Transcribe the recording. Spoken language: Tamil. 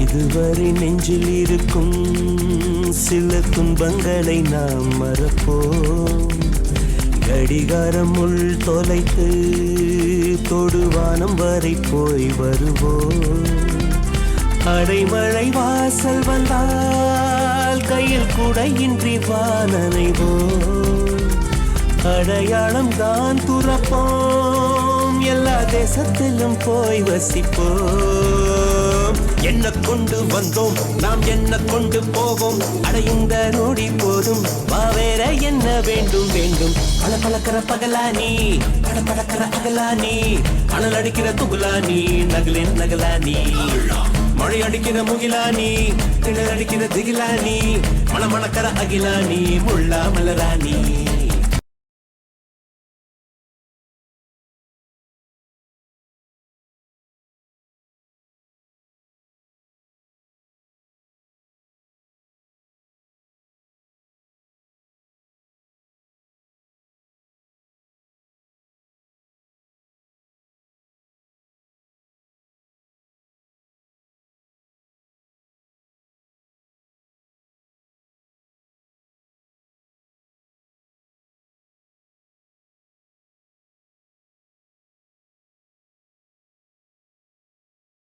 இதுவரை நெஞ்சில் இருக்கும் சில துன்பங்களை நாம் மறப்போம். கடிகாரம் உள் தொலைத்து தொடுவானம் வரை போய் வருவோம். அடைமழை வாசல் வந்தால் கையில் குடையின்றி வானனைவோம். அடையாளம் தான் துறப்போம், எல்லா தேசத்திலும் போய் வசிப்போம். என்ன கொண்டு வந்தோம் நாம் என்ன கொண்டு போவோம், அடைந்த நொடி போதும் வேற என்ன வேண்டும் வேண்டும். பல பழக்கிற பகலானி படப்படக்கிற அகலானி, அனல் அடிக்கிற துகுலானி நகலின் நகலானி, மழை அடிக்கிற முகிலானி திணல் அடிக்கிற திகிலானி, மணமணக்கிற அகிலானி முள்ளா மலராணி.